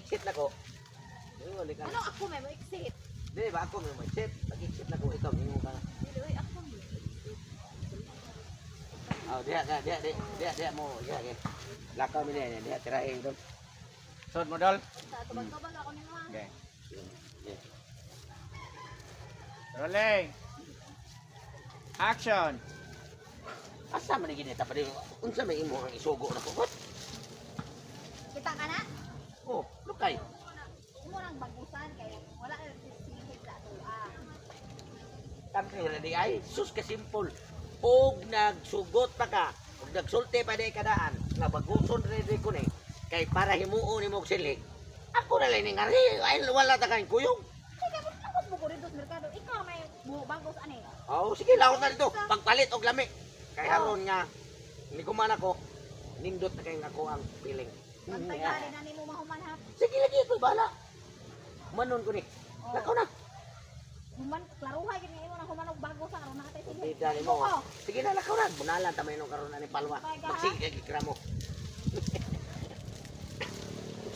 exit na ko. Wala ka. Ano ako may exit? Di ba ako may exit? Pag-exit na ko ikaw mo ka. Dili ako may exit. Oh, dia mo, dia. Lakaw mi dia tirahin dol. Sod mo dol. Sa tubag-tubag ako ni mo. Okay. Rolling. Action. Asa man gini ta pa unsa may imo ang isugo na ko? Kita ka na? Oh, lukay. Imo nang bagusan kay wala na sisihit sa ato. Tangkay na di ay sus ka simple. Og nagsugot pa ka, og nagsulti pa di kadaan nga baguson ready ko ni kay para himuon nimo og silig. Ako na lang ning ari, ay wala ta kay kuyog. Kaya kapag mo ko dito sa merkado, ikaw may bagos ani. Oh, sige laot na dito. Pagpalit og lami. Kay haron nga ni kuman ako nindot na kay ako ang piling. Pagtagali na nimo mahuman ha. Sige lagi ko bala. Manon ko ni. Lakaw na. Human klaruhay gid imo nang human og bagos sa karon nakatay sige. Hindi dali mo. Sige na lakaw na. Bunalan ta may nung karon ani palwa. Magsige kay kramo.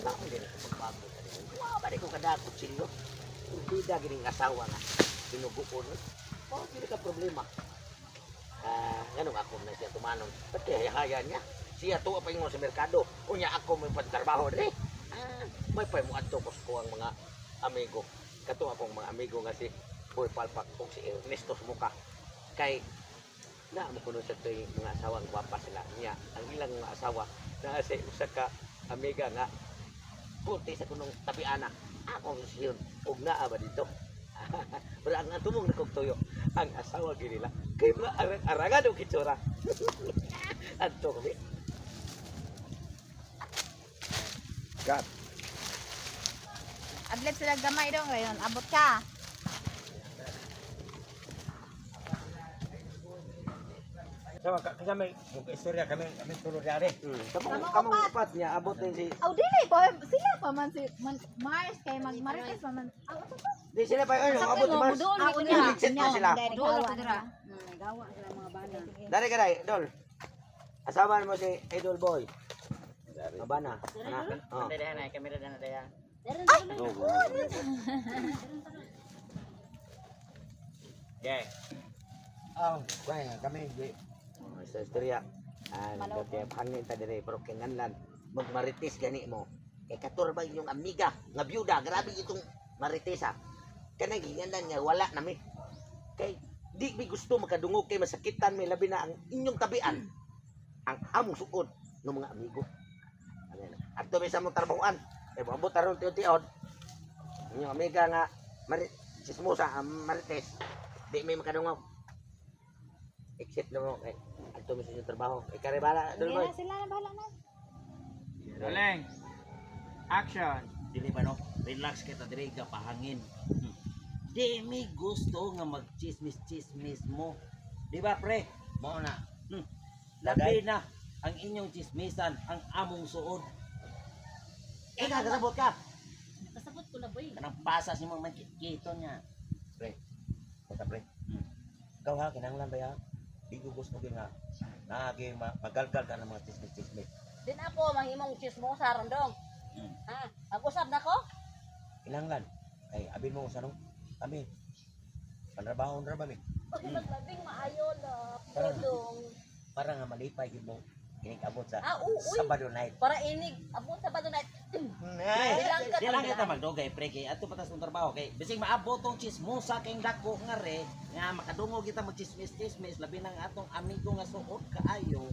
Lakaw din ako pagbago ta din. Wa ba di ko kadakot silyo. Hindi da gining asawa nga. Pinuguon. Oh, hindi ka problema. Ganun ako na siya tumanon. Ba't kaya hayaan niya? Siya tuwa pa yung sa merkado. Unya ako may pagtrabaho rin. May pa mo ato ko ang mga amigo. Kato akong mga amigo nga si Boy Palpak o si Ernesto Sumuka. Kay na mo kuno sa ito yung mga asawang gwapa sila niya. Ang ilang mga asawa na sa usa ka amiga nga puti sa kunong tabiana. Ako siyon og naa ba dito. Pero ang tumong nakogtuyo ang asawa gini nila kay mga arang-arangan o kitsura. Adto kami. Cut. Adlet sila gamay dong ngayon. Abot ka. Sama kami istorya kami tulog dari. Kamong upat niya abot din si Aw dili ko sila pa man si Mars kay magmarites pa man. Aw ato to. di sila pa ano abot si Mars. Aw Nag-exit na sila. Dolo ko dira. Gawa sila mga bana. Dari ka dai, Dol. Asawa mo si Idol Boy. Abana. Oh. Kamera na, kamera na daya. Okay. Oh, kami di. Sa istorya. Kaya hangin ta dire pero kinganlan magmarites gani mo. Kay katur ba yung amiga nga byuda, grabe itong maritesa. Kanang ginganlan nga wala nami. Kay di mi gusto makadungog kay masakitan may labi na ang inyong tabian. Ang among suod ng mga amigo. Adto mi sa mong trabahoan. Kay maabot taron tiod-tiod. Inyong amiga nga chismosa marites. Di may makadungog. Exit na mo. Adto mi sa inyong trabaho. Kare bala, Dol Boy. Sila na bahala na. Rolling. Action. Dili ba no? Relax kita diri ka pahangin. Di mi gusto nga magchismis-chismis mo. Di ba pre? Mo na. Labi na ang inyong chismisan ang among suod. Kasabot ka. Kasabot ko na boy. Kanang pasas ni mga magkikito niya. Basta pre. Ikaw ha, kinanglan ba ya? Di ko gusto nga nagi magalgal ka ng mga chismis-chismis. Din ako mahimong chismosa rondong. Ha, mag-usap na ko? Kinanglan. Ay, abin mo sa nung kami. Panrabaho ra ba mi? Naglabing maayo na. Parang- Tulong. Para nga malipay gid mo kining abot sa Uy. Sabado night. Para inig. Abot sa bato na. Bilang ka Di lang kita magdugay pre kay ato patas ng trabaho kay bising maabot tong chismosa kay dako nga re nga makadungog kita magchismis-chismis labi nang atong amigo nga suod kaayo.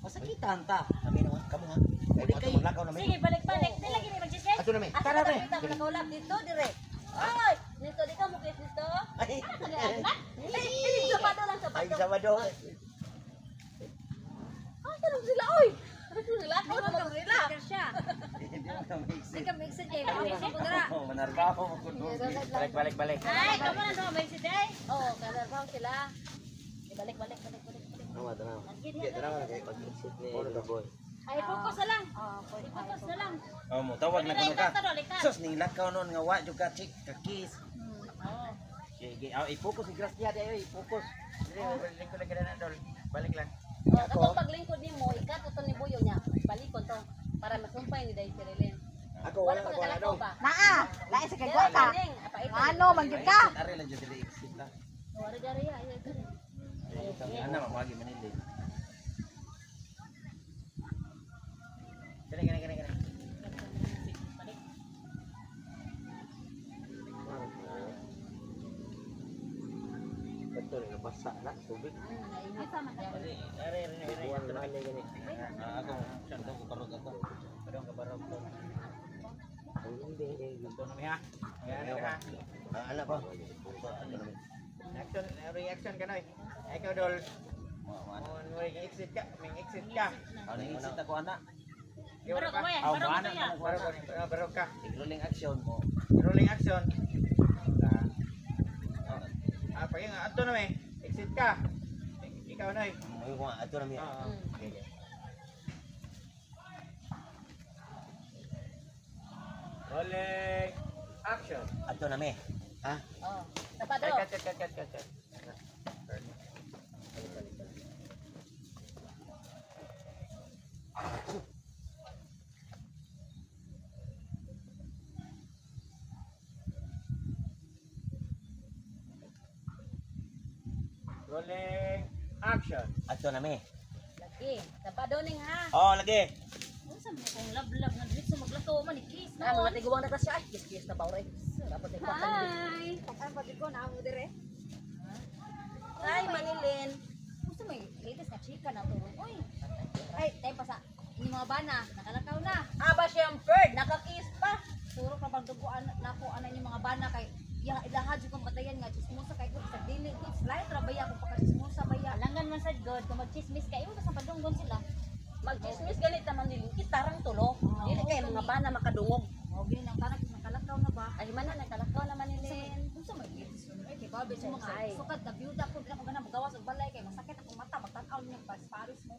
Masakitan ta. Kami naman, kamo ha. Kay Uli mo kay- ato maglakaw na mi. Sige, balik-balik. Di lagi ni mag-chismis. Ato na mi. Asa Tara, ka pre. kita mo nakaulap dito, dire. Ay, dito di ka mo kiss dito. Ay, Ay, sapato lang, ay sapato. Sabado. Ah, tanong sila, oy. Ano sila? Ano naman sila? Di ka mixed eh. Mixed ko dira. Oh, manarbaho mo kuno. Balik. Ay, kamu na daw may si Day. Oh, kalarbaw sila. Balik. Tama, tama. Sige, Tama na kay pag-exit ni Idol Boy. Ay, focus na lang. Focus na lang. Oh, mo tawag na kuno ka. Likat. Sus ning lakaw nun nga wa jud ka chik ka kiss. Oh. Sige, i-focus si Gracia dayo, i-focus. Balik ko lang na Dol. Balik lang. Kapag paglingkod ni mo, ikat ito ni Buyo niya. Balikon to. Para masumpay ni Day Cirilin. Ako wala ako wala dong. Naa, lain sa kagwata. Ano, manggid ka? Exit, ari lang dyan dili exit ta. Wari-gari ya. Ana mamagi manili. Kani. Betul, basa na, tubig. Ari. Buwan na niya gani. Ako ko parot ato. Padong ka parot to. Hindi. Ito na mi ha. Ayan ha. Anak ko. Action, reaction ka noy. Ikaw dol. Ano Mo exit ka, may exit ka. exit ako ana? Barok mo yan, Aw, barok mo ana yan. Barok ka. Rolling action mo. Rolling action. Apa yung ato na may exit ka. Ikaw noy. Mo ko ato na mi. Oo. Rolling action. Ato na mi. Oh, tapado. Ay, cut. Rolling action. Ato na mi. Lagi, tapado ning ha. Oh, lagi. Unsa mo kung lab-lab nga dito maglato man ni kiss na. Mga tiguang na kasi ay kiss na bawre. Dapat ay patang. Hi. Takan pa ko na mo dire. Hi Manilin. Unsa may latest na chika na to? Uy. Ay, tayo pa sa ini mga bana, nakalakaw na. Aba siyang bird, nakakiss pa. Puro pa bang duguan na ko ana yung mga bana kay ya ilahad jud kong batayan nga chismosa kay ko sa dili it's light ra baya ko pa chismosa baya. Langan man sad god kung magchismis kay imo sa padunggon sila. Magchismis ganit naman nila kitarang tulo. Dili kay mga bana makadungog. O gini nang tanak nakalakaw na ba? Ay man na nakalakaw naman nilin. Unsa may latest yun? Ay kay babe sa mga sukad na byuda ko dili ako ganang magawas og balay kay masakit akong mata magtan-aw niya paris mo.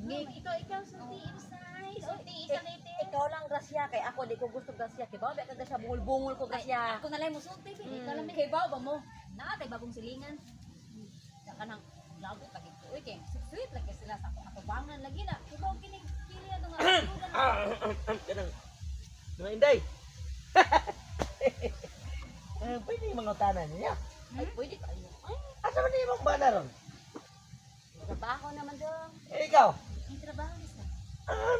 Ikaw sulti inside. Sulti isanitin. Ikaw lang grasya kay ako di ko gusto grasya kay babe ka grasya bungol-bungol ko grasya. Ako na lang mo sulti ikaw lang kay babe mo. Naatay bagong silingan. Saka nang lago lagi ko. Uy kay sweet lagi sila sa akong atubangan lagi na. Ikaw kinig pili ato nga. Ganang. Mga inday. Pwede yung mga utanan niya. Ay pwede kayo. Ay Asa man yung mga bana ron? trabaho naman dong. Ikaw. Ang trabaho nila.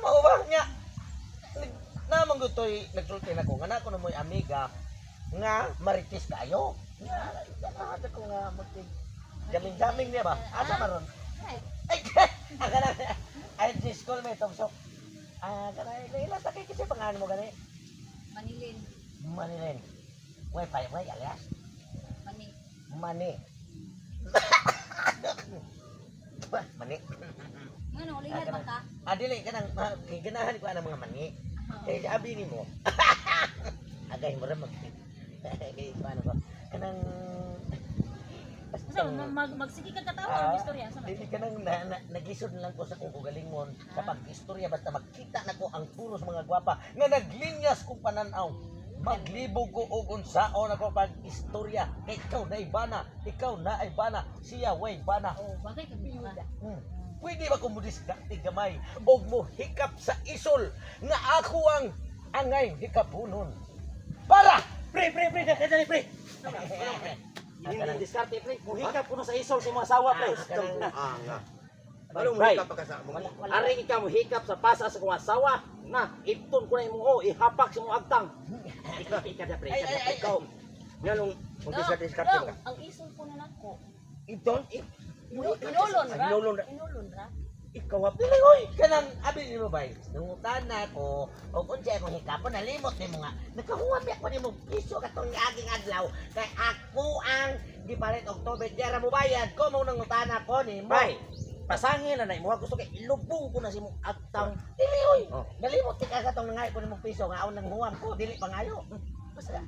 Maubah niya. Namang gutoy nagsulti na ko. Nga na ko na mo'y amiga. Nga, maritis kayo. Nga, nakata ko nga magtig. Jaming-jaming niya ba? Asa man ron? Ay, ay, school may tomsok. Ilan takay kasi pangalan mo gani? Manilin. Manilin. Wifi, alias? Mani. Mani. Ano ulihan ba ka? Dili ka nang ganahan ko ang mga mani. Kaya sabi ni mo. Agay mo rin kaya paano ko. Kanang Magsige ka katawa ang istorya sa Dili ka nang nagisod lang ko sa kong ugalingon sa pag-istorya basta makita na ko ang puros mga gwapa nga naglinyas kong pananaw. Maglibog ko og unsaon ako pag-istorya. Kay ikaw na ay bana, siya way bana. Oh, bagay ka biyuda. Pwede ba kung mudiskarte gamay og mo hikap sa isol nga ako ang angay hikapunon. Para! Pre, kadali pre. Hindi diskarte pre. Muhikap ko na sa isol sa mga asawa pre. Ano mo Right. ka pagkasa mo? Ari ikaw muhikap sa pasa sa mga asawa. Na, ipton ko na imong ihapak sa mga agtang. Ikada pre, ikaw. Nga nung mag-discard ka. Ang isol ko na nako. Iton, Inulon ra. Inulon ra. Inulon ra. ikaw dili oy kanang abi ni mo bay. Nangutan na ko og unsay akong hikapon nalimot ni mo nga. Nakahuwam ako nimo piso katong aging adlaw kay ako ang gipalit October dira mo bayad ko mo nangutan ako ni mo. Bay, pasangin na mo gusto kay ilubong ko na si mong agtang. Dili oy. Nalimot ka katong nangay ko nimo piso nga aon nang huwam ko dili pangayo. Basta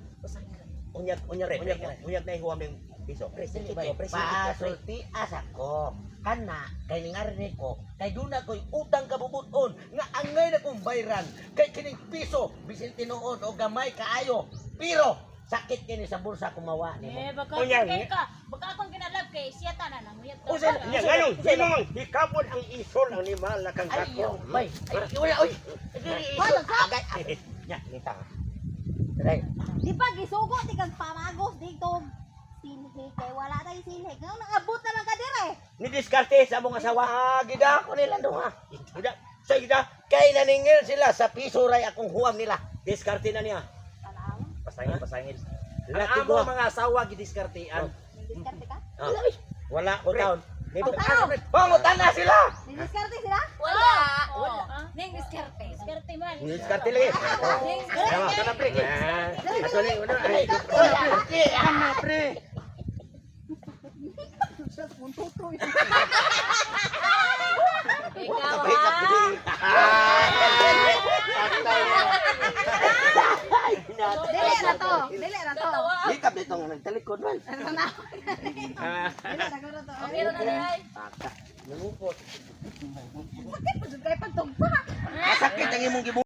Unyag na ihuwam ng piso. Presente ba? Pasulti asa ko. Kana kay ningarinig ko kay duna ko'y utang kabubuton nga angay na kong bayran kay kining piso bisin tinuod o gamay kaayo pero sakit kini sa bulsa kumawa nimo. baka Unya, kay ka. Baka akong kinalab kay siya tanan ang uyab. Usa nya ngayon, di mo mang hikapon ang isol ang animal na kang Ayaw, dako. bay. Ay, wala oy. Wala ka. Agay. Nya, nita. Dai. Di ba gisugo di kag pamagos dito. Silhig kay wala tay silhig. Ngano nangabot naman ka dire. Ni diskarte sa among asawa. Gida Ako nila duha. Gida, sa gida. Kay naningil sila sa piso ray akong huwam nila. Diskarte na niya. Tanaw. Pasangil, pasangil. Ang Lati amo ko. mga asawa gidiskartean. Diskarte ka? Ah. Wala ko taon. Nito. Pagtaon. Pangutan na sila. Diskarte sila? Wala. Wala. Ning diskarte. Diskarte man. Diskarte lagi. Ning Tama ka na pre. Ato ni una ay. Ano pre? ikaw Sabay ka pre. Dili na to. Dili na to. Ikap dito nga nagtalikod man. Dili na guro to. Okay ra na ay. Namupot. Sakit po jud kay pagtugpa. Masakit ang imong